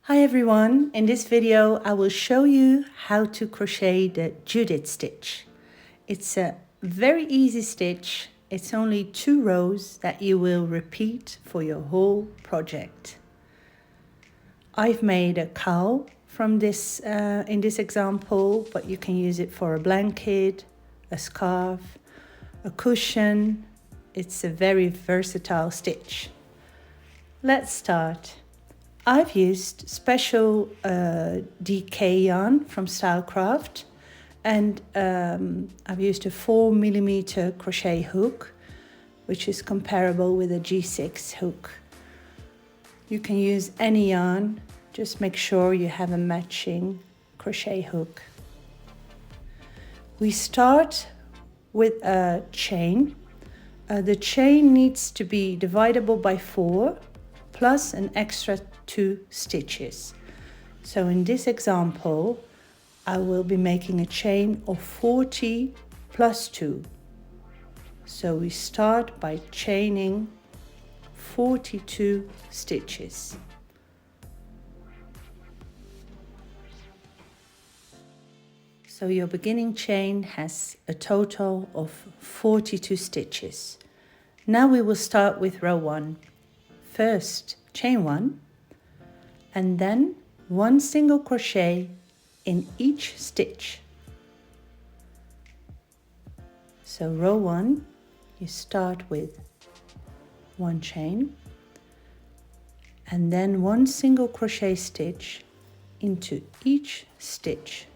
Hi everyone, in this video I will show you how to crochet the Judith stitch. It's a very easy stitch. It's only 2 rows that you will repeat for your whole project. I've made a cowl from this in this example, but you can use it for a blanket, a scarf, a cushion. It's a very versatile stitch. Let's start. I've used special DK yarn from Stylecraft, and I've used a 4mm crochet hook, which is comparable with a G6 hook. You can use any yarn, just make sure you have a matching crochet hook. We start with a chain. The chain needs to be divisible by 4 plus an extra 2 stitches. So in this example, I will be making a chain of 40 plus 2. So we start by chaining 42 stitches. So your beginning chain has a total of 42 stitches. Now we will start with row 1. First, chain 1, and then 1 single crochet in each stitch. So row 1, you start with 1 chain and then 1 single crochet stitch into each stitch.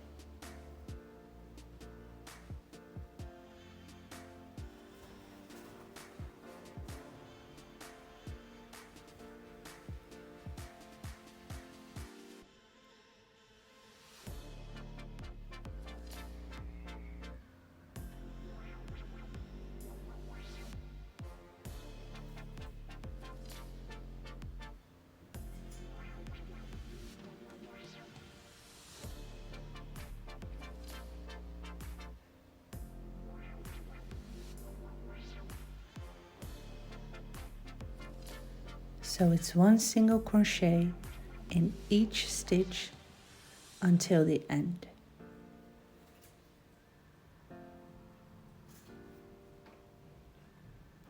So it's 1 single crochet in each stitch until the end.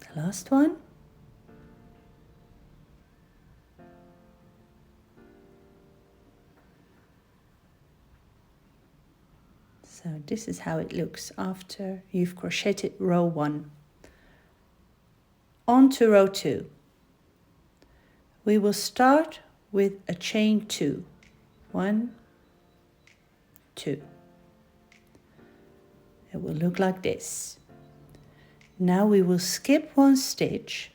The last one. So this is how it looks after you've crocheted row 1. On to row 2. We will start with a chain 2. 1, 2. It will look like this. Now we will skip 1 stitch.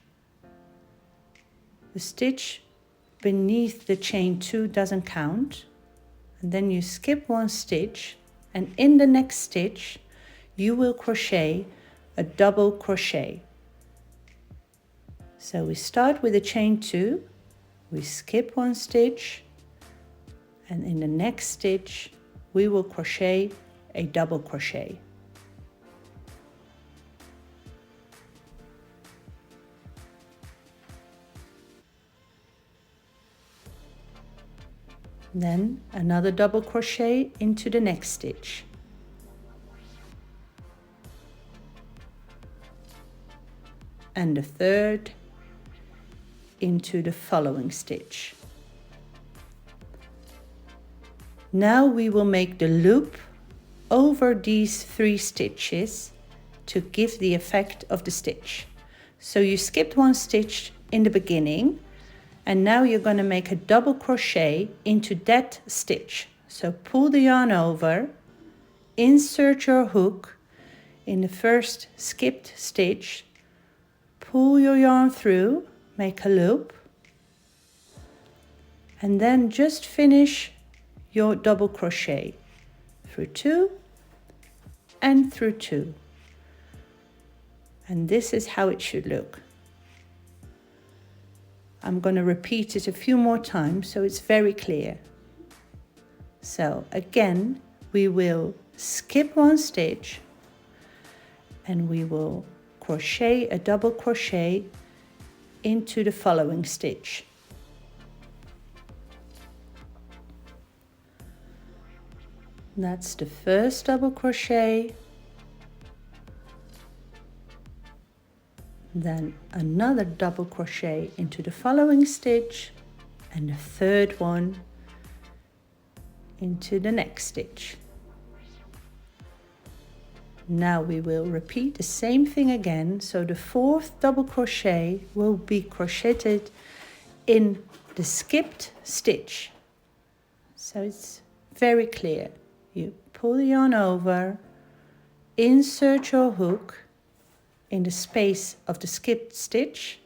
The stitch beneath the chain 2 doesn't count. And then you skip 1 stitch, and in the next stitch you will crochet a double crochet. So we start with a chain 2. We skip 1 stitch, and in the next stitch we will crochet a double crochet. Then another double crochet into the next stitch. And the third into the following stitch. Now we will make the loop over these 3 stitches to give the effect of the stitch. So you skipped 1 stitch in the beginning, and now you're going to make a double crochet into that stitch. So pull the yarn over, insert your hook in the first skipped stitch, pull your yarn through, make a loop, and then just finish your double crochet through 2 and through 2. And this is how it should look. I'm going to repeat it a few more times so it's very clear. So again, we will skip 1 stitch and we will crochet a double crochet into the following stitch. That's the first double crochet, then another double crochet into the following stitch, and the third one into the next stitch. Now we will repeat the same thing again, so the fourth double crochet will be crocheted in the skipped stitch. So it's very clear. You pull the yarn over, insert your hook in the space of the skipped stitch,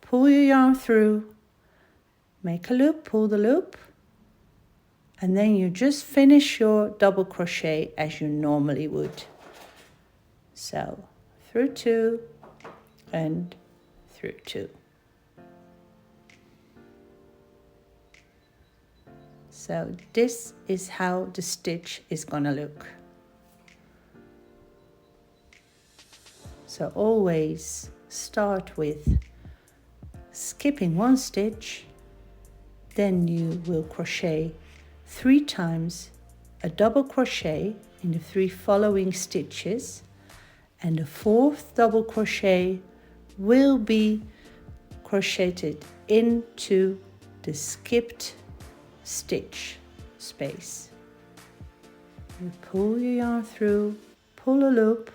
pull your yarn through, make a loop, pull the loop, and then you just finish your double crochet as you normally would. So through 2 and through 2. So this is how the stitch is gonna look. So always start with skipping 1 stitch, then you will crochet 3 times a double crochet in the 3 following stitches, and the 4th double crochet will be crocheted into the skipped stitch space. You pull your yarn through, pull a loop,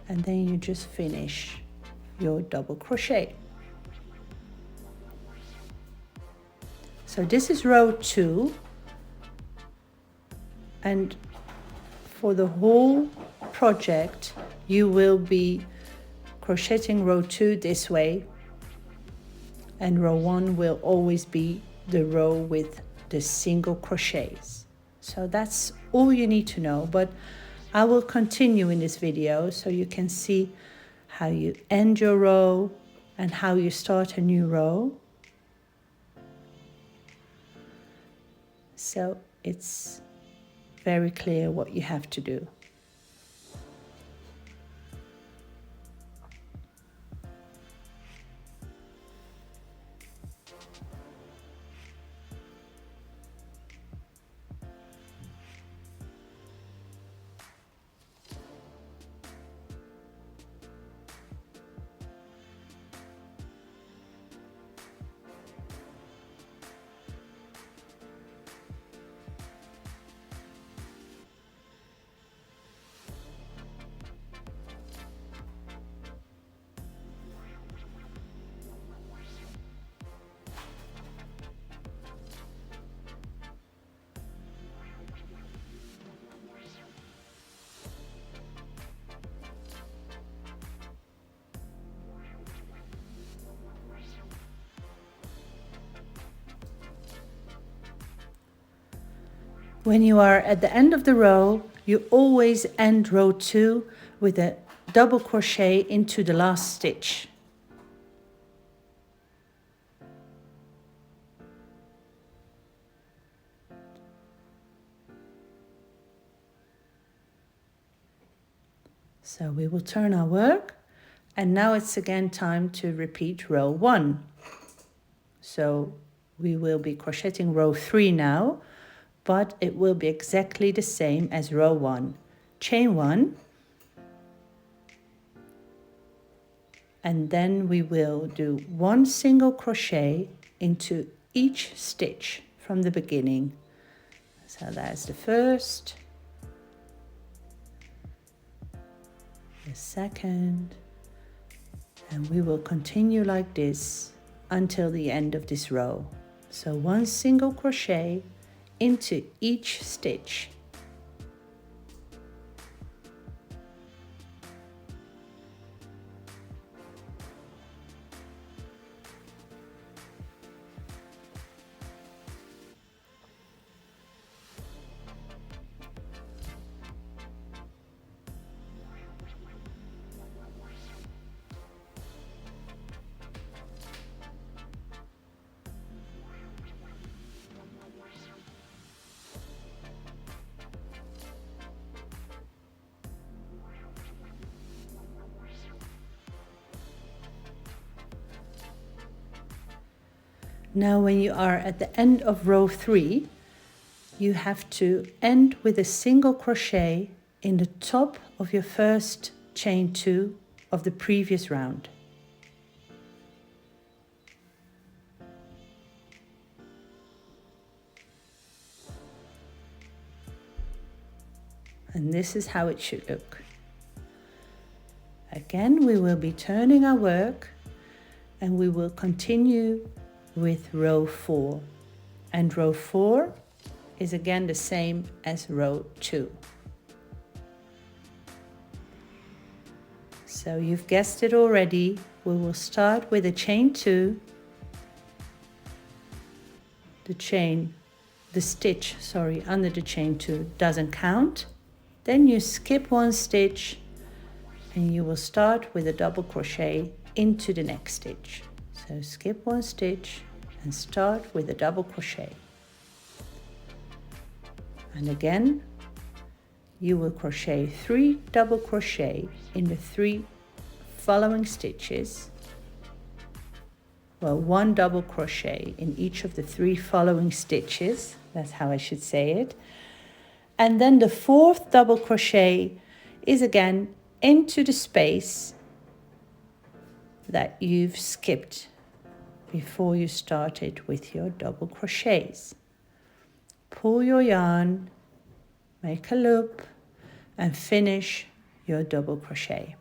and then you just finish your double crochet. So this is row 2, and for the whole project you will be crocheting row 2 this way, and row 1 will always be the row with the single crochets. So that's all you need to know, but I will continue in this video so you can see how you end your row and how you start a new row. So it's very clear what you have to do. When you are at the end of the row, you always end row 2 with a double crochet into the last stitch. So we will turn our work, and now it's again time to repeat row 1. So we will be crocheting row 3 now, but it will be exactly the same as row 1. Chain 1, and then we will do 1 single crochet into each stitch from the beginning. So that's the first, the second, and we will continue like this until the end of this row. So 1 single crochet into each stitch. Now when you are at the end of row 3, you have to end with a single crochet in the top of your first chain 2 of the previous round. And this is how it should look. Again, we will be turning our work and we will continue with row 4. And row 4 is again the same as row 2. So you've guessed it already, we will start with a chain 2, the stitch under the chain 2 doesn't count, then you skip 1 stitch and you will start with a double crochet into the next stitch. So skip 1 stitch and start with a double crochet. And again, you will crochet 3 double crochet in the 3 following stitches. Well, 1 double crochet in each of the 3 following stitches. That's how I should say it. And then the 4th double crochet is again into the space that you've skipped before you started with your double crochets. Pull your yarn, make a loop, and finish your double crochet.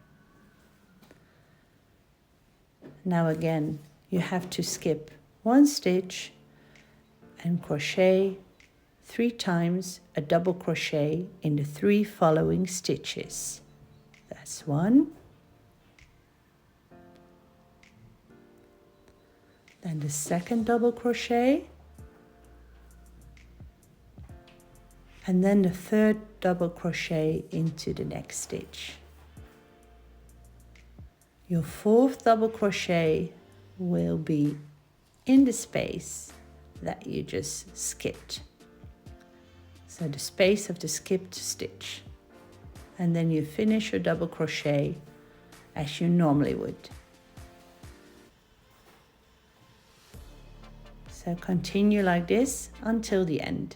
Now again, you have to skip 1 stitch and crochet 3 times a double crochet in the 3 following stitches. That's 1. Then the 2nd double crochet. And then the 3rd double crochet into the next stitch. Your 4th double crochet will be in the space that you just skipped. So the space of the skipped stitch. And then you finish your double crochet as you normally would. So continue like this until the end.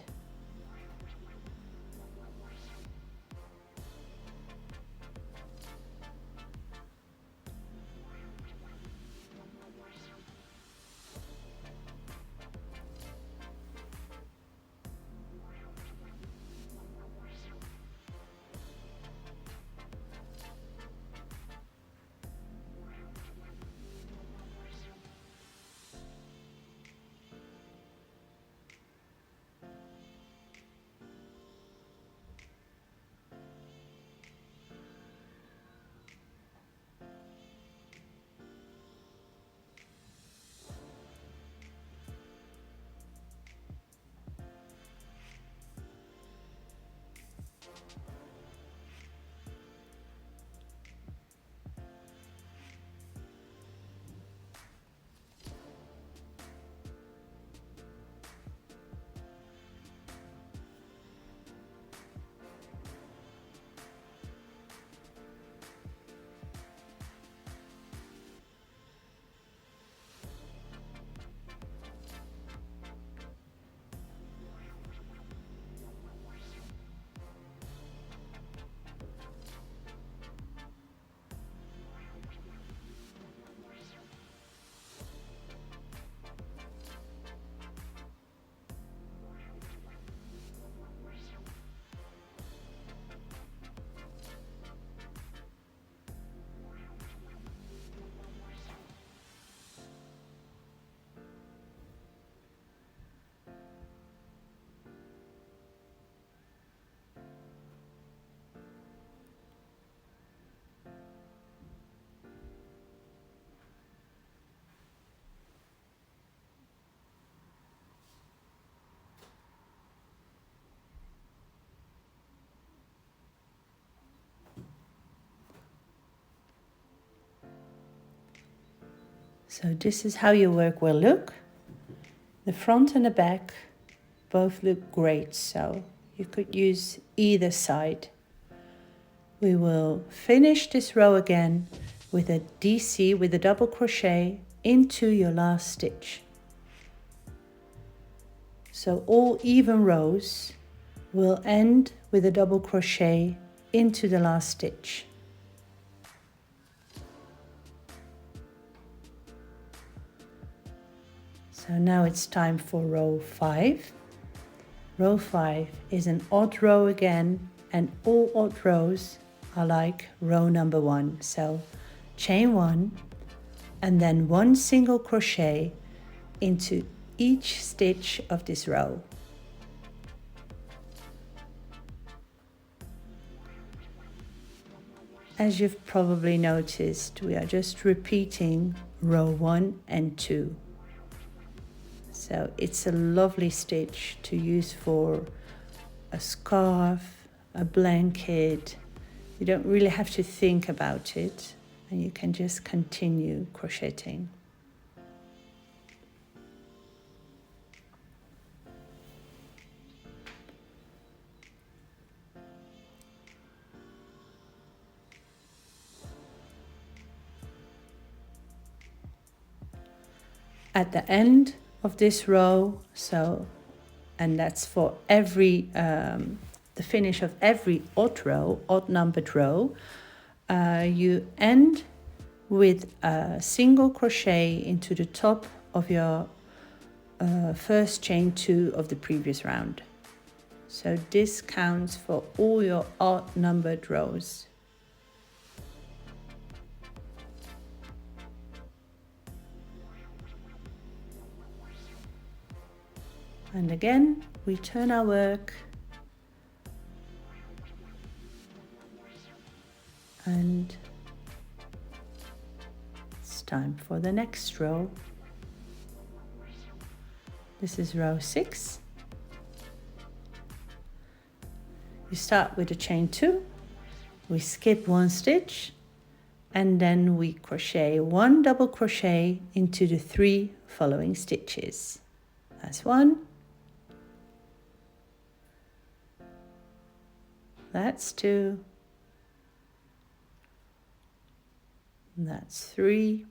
So this is how your work will look. The front and the back both look great, so you could use either side. We will finish this row again with a DC with a double crochet into your last stitch. So all even rows will end with a double crochet into the last stitch. So now it's time for row 5. Row 5 is an odd row again, and all odd rows are like row number 1. So chain 1 and then 1 single crochet into each stitch of this row. As you've probably noticed, we are just repeating row 1 and 2. So it's a lovely stitch to use for a scarf, a blanket. You don't really have to think about it, and you can just continue crocheting. At the end of this row, and that's for every the finish of every odd numbered row, you end with a single crochet into the top of your first chain 2 of the previous round. So this counts for all your odd numbered rows. And again, we turn our work and it's time for the next row. This is row 6. We start with a chain 2, we skip 1 stitch, and then we crochet 1 double crochet into the 3 following stitches. That's 1. That's 2. That's 3.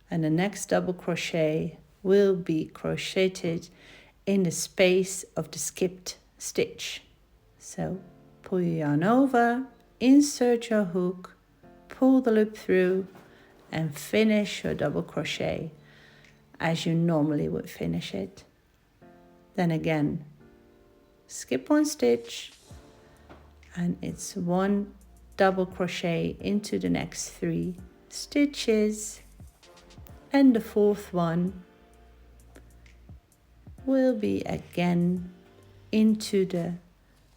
And the next double crochet will be crocheted in the space of the skipped stitch. So pull your yarn over, insert your hook, pull the loop through, and finish your double crochet as you normally would finish it. Then again, skip 1 stitch, and it's 1 double crochet into the next 3 stitches, and the 4th one will be again into the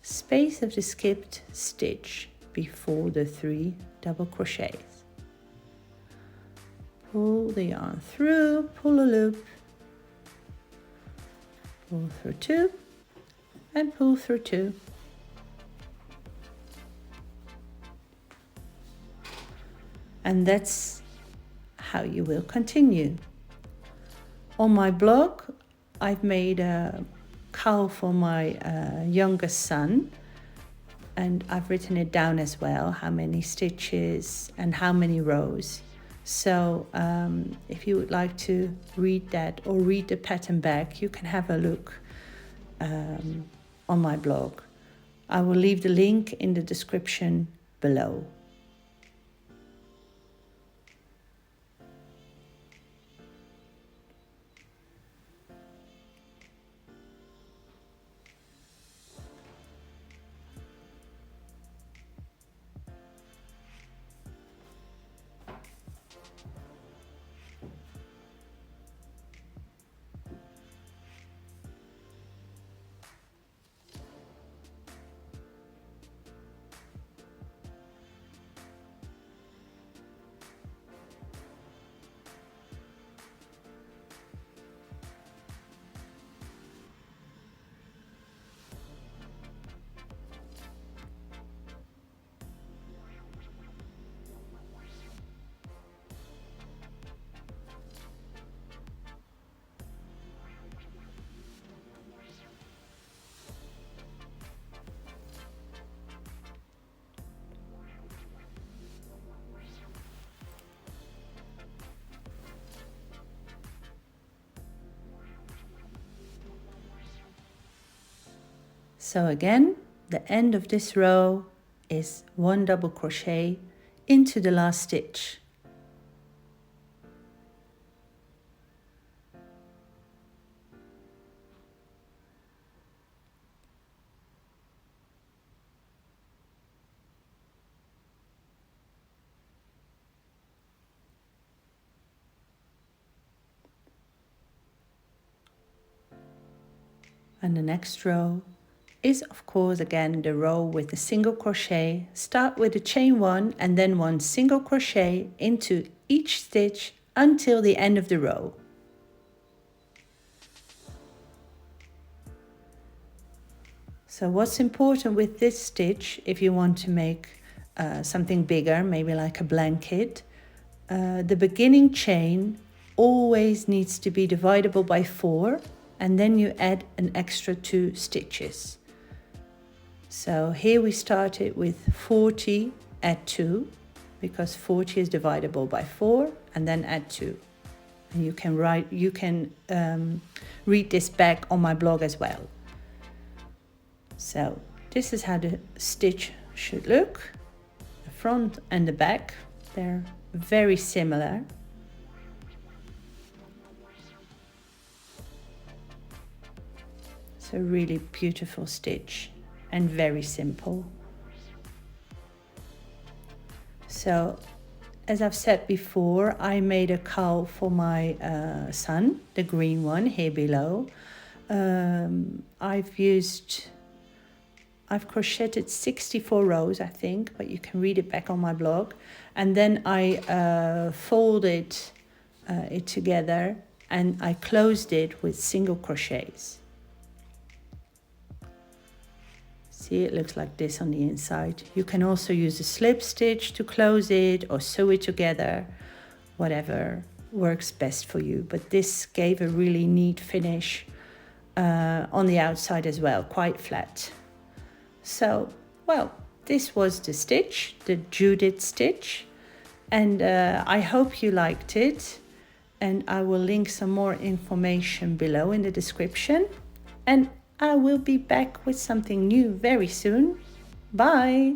space of the skipped stitch before the 3 double crochets. Pull the yarn through, pull a loop, pull through 2, and pull through 2. And that's how you will continue. On my blog, I've made a cowl for my youngest son, and I've written it down as well, how many stitches and how many rows. So if you would like to read that or read the pattern back, you can have a look on my blog. I will leave the link in the description below. So again, the end of this row is 1 double crochet into the last stitch. And the next row is of course again the row with the single crochet. Start with a chain 1 and then 1 single crochet into each stitch until the end of the row. So what's important with this stitch, if you want to make something bigger, maybe like a blanket, the beginning chain always needs to be divisible by 4, and then you add an extra 2 stitches. So here we started with 40, add 2, because 40 is divisible by 4, and then add 2. And you can read this back on my blog as well. So this is how the stitch should look. The front and the back, they're very similar. It's a really beautiful stitch and very simple. So as I've said before, I made a cowl for my son, the green one here below. I've crocheted 64 rows, I think, but you can read it back on my blog. And then I folded it together and I closed it with single crochets. See, it looks like this on the inside. You can also use a slip stitch to close it or sew it together, whatever works best for you. But this gave a really neat finish on the outside as well, quite flat. So, well, this was the stitch, the Judith stitch, and I hope you liked it, and I will link some more information below in the description, and I will be back with something new very soon. Bye!